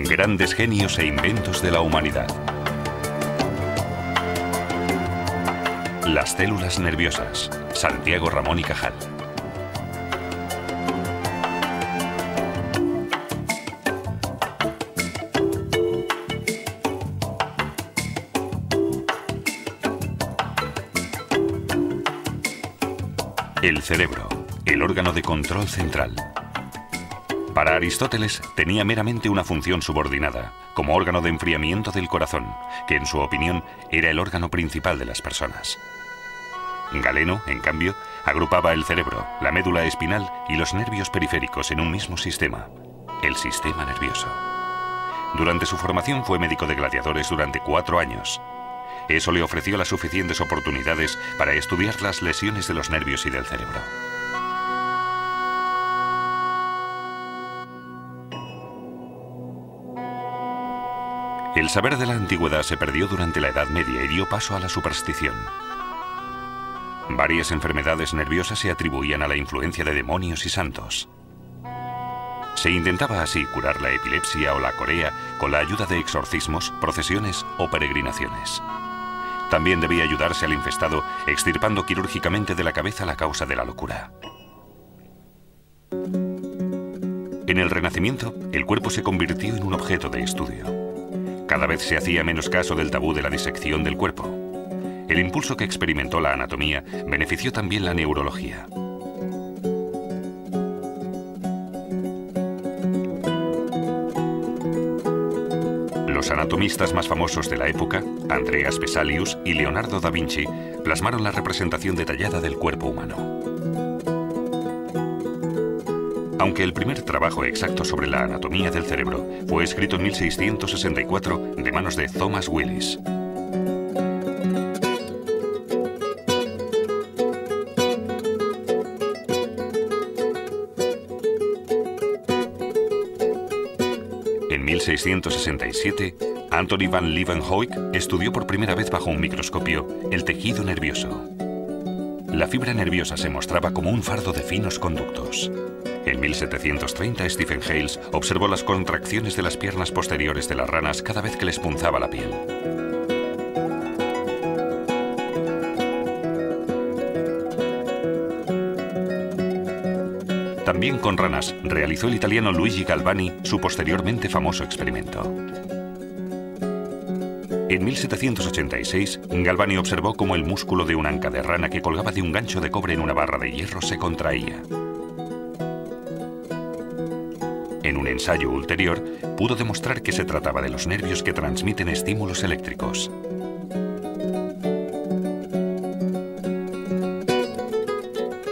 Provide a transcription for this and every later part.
Grandes genios e inventos de la humanidad. Las células nerviosas. Santiago Ramón y Cajal. El cerebro, el órgano de control central. Para Aristóteles tenía meramente una función subordinada, como órgano de enfriamiento del corazón, que en su opinión era el órgano principal de las personas. Galeno, en cambio, agrupaba el cerebro, la médula espinal y los nervios periféricos en un mismo sistema, el sistema nervioso. Durante su formación fue médico de gladiadores durante 4 años. Eso le ofreció las suficientes oportunidades para estudiar las lesiones de los nervios y del cerebro. El saber de la antigüedad se perdió durante la Edad Media y dio paso a la superstición. Varias enfermedades nerviosas se atribuían a la influencia de demonios y santos. Se intentaba así curar la epilepsia o la corea con la ayuda de exorcismos, procesiones o peregrinaciones. También debía ayudarse al infestado extirpando quirúrgicamente de la cabeza la causa de la locura. En el Renacimiento, el cuerpo se convirtió en un objeto de estudio. Cada vez se hacía menos caso del tabú de la disección del cuerpo. El impulso que experimentó la anatomía benefició también la neurología. Los anatomistas más famosos de la época, Andreas Vesalius y Leonardo da Vinci, plasmaron la representación detallada del cuerpo humano. Aunque el primer trabajo exacto sobre la anatomía del cerebro fue escrito en 1664 de manos de Thomas Willis. En 1667, Anthony van Leeuwenhoek estudió por primera vez bajo un microscopio el tejido nervioso. La fibra nerviosa se mostraba como un fardo de finos conductos. En 1730, Stephen Hales observó las contracciones de las piernas posteriores de las ranas cada vez que les punzaba la piel. También con ranas realizó el italiano Luigi Galvani su posteriormente famoso experimento. En 1786, Galvani observó cómo el músculo de una anca de rana que colgaba de un gancho de cobre en una barra de hierro se contraía. En un ensayo ulterior, pudo demostrar que se trataba de los nervios que transmiten estímulos eléctricos.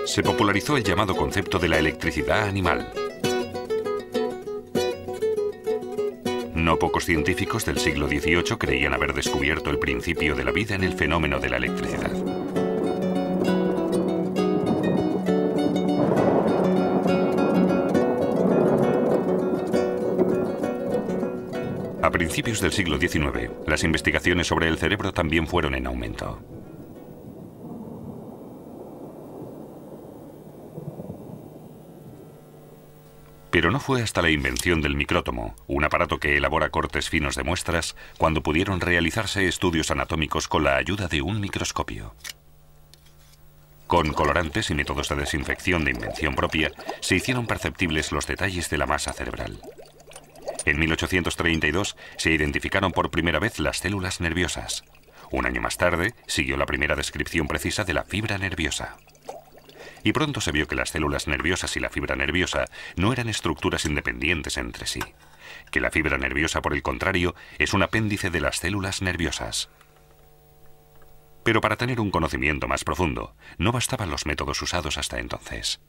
Se popularizó el llamado concepto de la electricidad animal. No pocos científicos del siglo XVIII creían haber descubierto el principio de la vida en el fenómeno de la electricidad. A principios del siglo XIX, las investigaciones sobre el cerebro también fueron en aumento. Pero no fue hasta la invención del micrótomo, un aparato que elabora cortes finos de muestras, cuando pudieron realizarse estudios anatómicos con la ayuda de un microscopio. Con colorantes y métodos de desinfección de invención propia, se hicieron perceptibles los detalles de la masa cerebral. En 1832 se identificaron por primera vez las células nerviosas. Un año más tarde siguió la primera descripción precisa de la fibra nerviosa. Y pronto se vio que las células nerviosas y la fibra nerviosa no eran estructuras independientes entre sí, que la fibra nerviosa, por el contrario, es un apéndice de las células nerviosas. Pero para tener un conocimiento más profundo, no bastaban los métodos usados hasta entonces.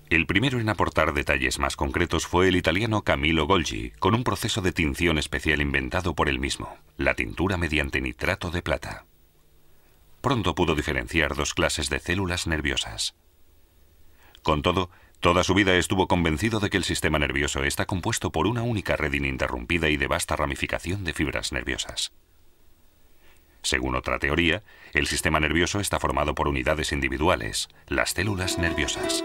El primero en aportar detalles más concretos fue el italiano Camillo Golgi, con un proceso de tinción especial inventado por él mismo, la tintura mediante nitrato de plata. Pronto pudo diferenciar 2 clases de células nerviosas. Con todo, toda su vida estuvo convencido de que el sistema nervioso está compuesto por una única red ininterrumpida y de vasta ramificación de fibras nerviosas. Según otra teoría, el sistema nervioso está formado por unidades individuales, las células nerviosas.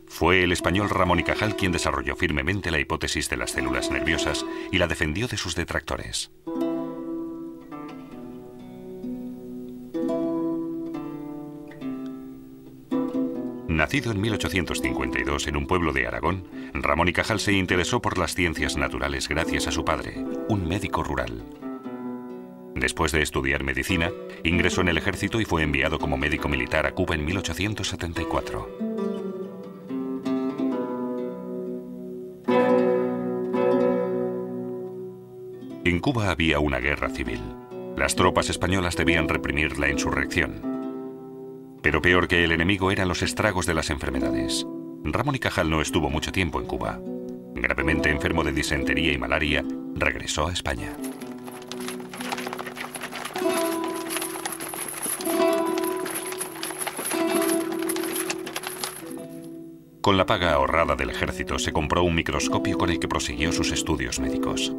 Fue el español Ramón y Cajal quien desarrolló firmemente la hipótesis de las células nerviosas y la defendió de sus detractores. Nacido en 1852 en un pueblo de Aragón, Ramón y Cajal se interesó por las ciencias naturales gracias a su padre, un médico rural. Después de estudiar medicina, ingresó en el ejército y fue enviado como médico militar a Cuba en 1874. En Cuba había una guerra civil. Las tropas españolas debían reprimir la insurrección. Pero peor que el enemigo eran los estragos de las enfermedades. Ramón y Cajal no estuvo mucho tiempo en Cuba. Gravemente enfermo de disentería y malaria, regresó a España. Con la paga ahorrada del ejército se compró un microscopio con el que prosiguió sus estudios médicos.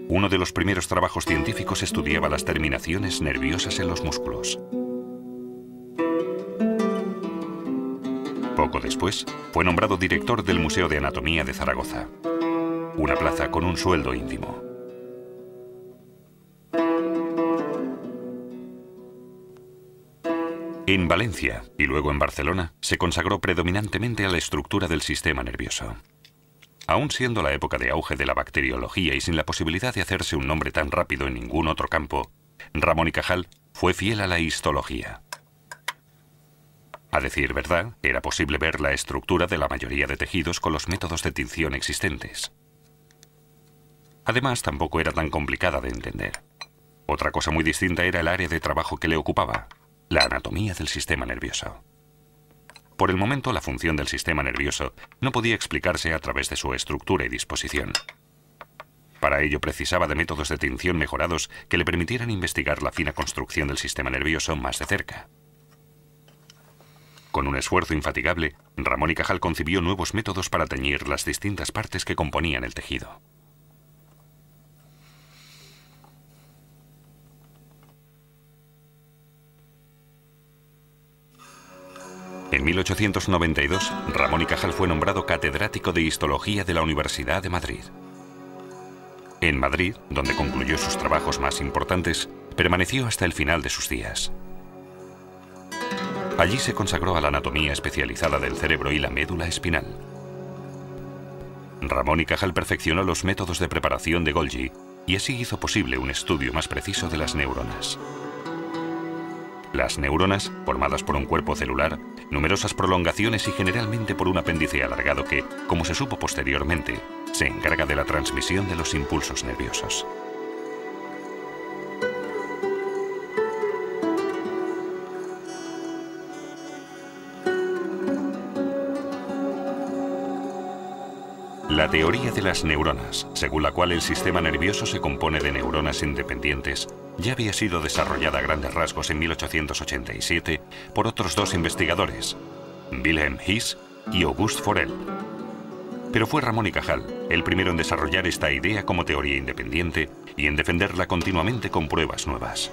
Uno de los primeros trabajos científicos estudiaba las terminaciones nerviosas en los músculos. Poco después, fue nombrado director del Museo de Anatomía de Zaragoza, una plaza con un sueldo ínfimo. En Valencia y luego en Barcelona se consagró predominantemente a la estructura del sistema nervioso. Aún siendo la época de auge de la bacteriología y sin la posibilidad de hacerse un nombre tan rápido en ningún otro campo, Ramón y Cajal fue fiel a la histología. A decir verdad, era posible ver la estructura de la mayoría de tejidos con los métodos de tinción existentes. Además, tampoco era tan complicada de entender. Otra cosa muy distinta era el área de trabajo que le ocupaba, la anatomía del sistema nervioso. Por el momento, la función del sistema nervioso no podía explicarse a través de su estructura y disposición. Para ello precisaba de métodos de tinción mejorados que le permitieran investigar la fina construcción del sistema nervioso más de cerca. Con un esfuerzo infatigable, Ramón y Cajal concibió nuevos métodos para teñir las distintas partes que componían el tejido. En 1892, Ramón y Cajal fue nombrado catedrático de Histología de la Universidad de Madrid. En Madrid, donde concluyó sus trabajos más importantes, permaneció hasta el final de sus días. Allí se consagró a la anatomía especializada del cerebro y la médula espinal. Ramón y Cajal perfeccionó los métodos de preparación de Golgi y así hizo posible un estudio más preciso de las neuronas. Las neuronas, formadas por un cuerpo celular, numerosas prolongaciones y generalmente por un apéndice alargado que, como se supo posteriormente, se encarga de la transmisión de los impulsos nerviosos. La teoría de las neuronas, según la cual el sistema nervioso se compone de neuronas independientes, ya había sido desarrollada a grandes rasgos en 1887 por otros dos investigadores, Wilhelm His y Auguste Forel. Pero fue Ramón y Cajal el primero en desarrollar esta idea como teoría independiente y en defenderla continuamente con pruebas nuevas.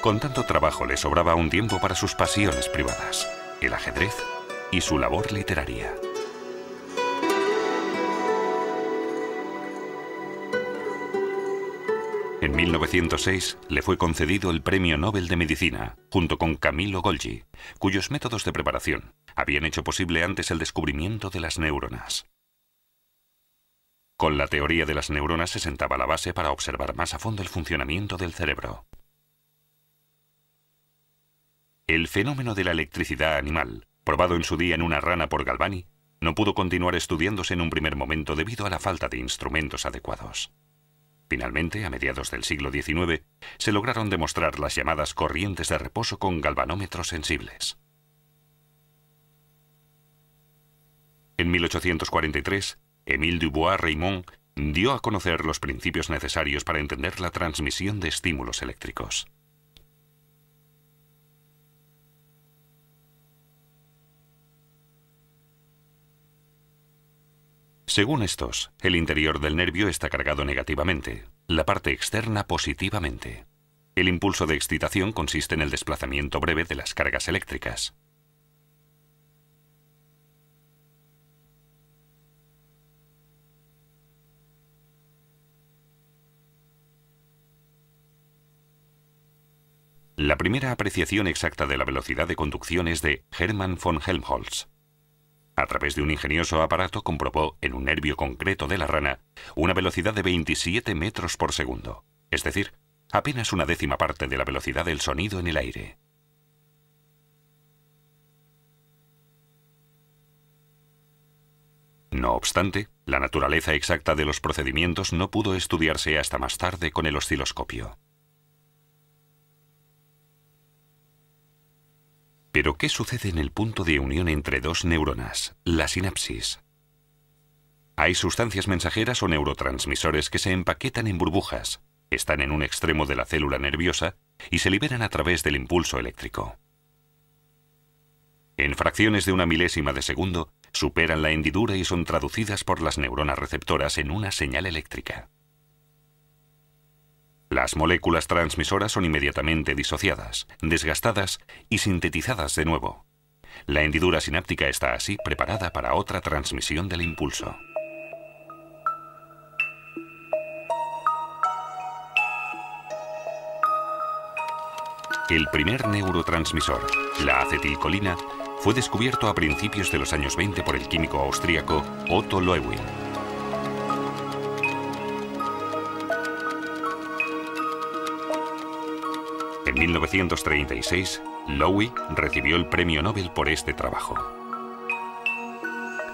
Con tanto trabajo le sobraba un tiempo para sus pasiones privadas, el ajedrez y su labor literaria. En 1906 le fue concedido el Premio Nobel de Medicina, junto con Camillo Golgi, cuyos métodos de preparación habían hecho posible antes el descubrimiento de las neuronas. Con la teoría de las neuronas se sentaba la base para observar más a fondo el funcionamiento del cerebro. El fenómeno de la electricidad animal, probado en su día en una rana por Galvani, no pudo continuar estudiándose en un primer momento debido a la falta de instrumentos adecuados. Finalmente, a mediados del siglo XIX, se lograron demostrar las llamadas corrientes de reposo con galvanómetros sensibles. En 1843, Émile Dubois-Reymond dio a conocer los principios necesarios para entender la transmisión de estímulos eléctricos. Según estos, el interior del nervio está cargado negativamente, la parte externa positivamente. El impulso de excitación consiste en el desplazamiento breve de las cargas eléctricas. La primera apreciación exacta de la velocidad de conducción es de Hermann von Helmholtz. A través de un ingenioso aparato comprobó en un nervio concreto de la rana una velocidad de 27 metros por segundo, es decir, apenas una décima parte de la velocidad del sonido en el aire. No obstante, la naturaleza exacta de los procedimientos no pudo estudiarse hasta más tarde con el osciloscopio. Pero, ¿qué sucede en el punto de unión entre dos neuronas, la sinapsis? Hay sustancias mensajeras o neurotransmisores que se empaquetan en burbujas, están en un extremo de la célula nerviosa y se liberan a través del impulso eléctrico. En fracciones de una milésima de segundo, superan la hendidura y son traducidas por las neuronas receptoras en una señal eléctrica. Las moléculas transmisoras son inmediatamente disociadas, desgastadas y sintetizadas de nuevo. La hendidura sináptica está así preparada para otra transmisión del impulso. El primer neurotransmisor, la acetilcolina, fue descubierto a principios de los años 20 por el químico austríaco Otto Loewi. En 1936, Loewi recibió el premio Nobel por este trabajo.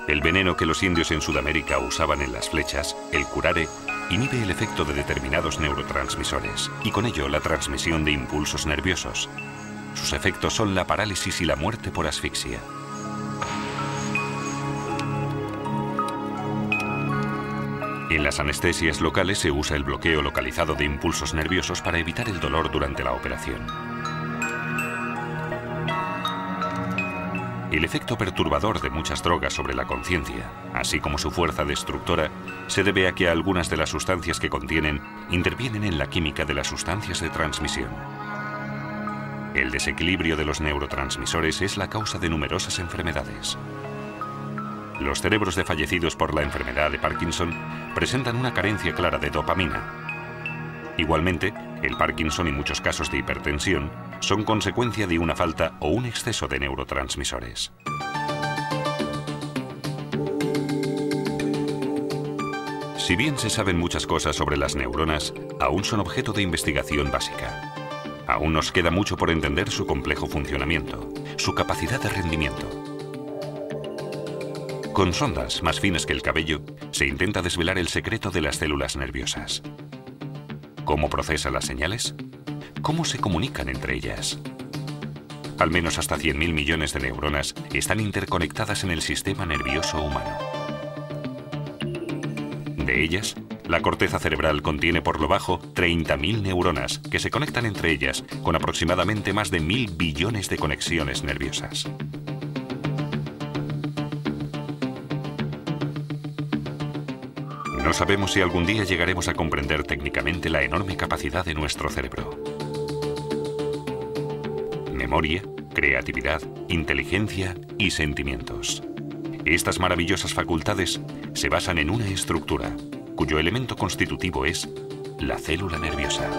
El veneno que los indios en Sudamérica usaban en las flechas, el curare, inhibe el efecto de determinados neurotransmisores y con ello la transmisión de impulsos nerviosos. Sus efectos son la parálisis y la muerte por asfixia. En las anestesias locales se usa el bloqueo localizado de impulsos nerviosos para evitar el dolor durante la operación. El efecto perturbador de muchas drogas sobre la conciencia, así como su fuerza destructora, se debe a que algunas de las sustancias que contienen intervienen en la química de las sustancias de transmisión. El desequilibrio de los neurotransmisores es la causa de numerosas enfermedades. Los cerebros de fallecidos por la enfermedad de Parkinson presentan una carencia clara de dopamina. Igualmente, el Parkinson y muchos casos de hipertensión son consecuencia de una falta o un exceso de neurotransmisores. Si bien se saben muchas cosas sobre las neuronas, aún son objeto de investigación básica. Aún nos queda mucho por entender su complejo funcionamiento, su capacidad de rendimiento. Con sondas más finas que el cabello, se intenta desvelar el secreto de las células nerviosas. ¿Cómo procesan las señales? ¿Cómo se comunican entre ellas? Al menos hasta 100.000 millones de neuronas están interconectadas en el sistema nervioso humano. De ellas, la corteza cerebral contiene por lo bajo 30.000 neuronas que se conectan entre ellas con aproximadamente más de 1.000 billones de conexiones nerviosas. No sabemos si algún día llegaremos a comprender técnicamente la enorme capacidad de nuestro cerebro. Memoria, creatividad, inteligencia y sentimientos. Estas maravillosas facultades se basan en una estructura, cuyo elemento constitutivo es la célula nerviosa.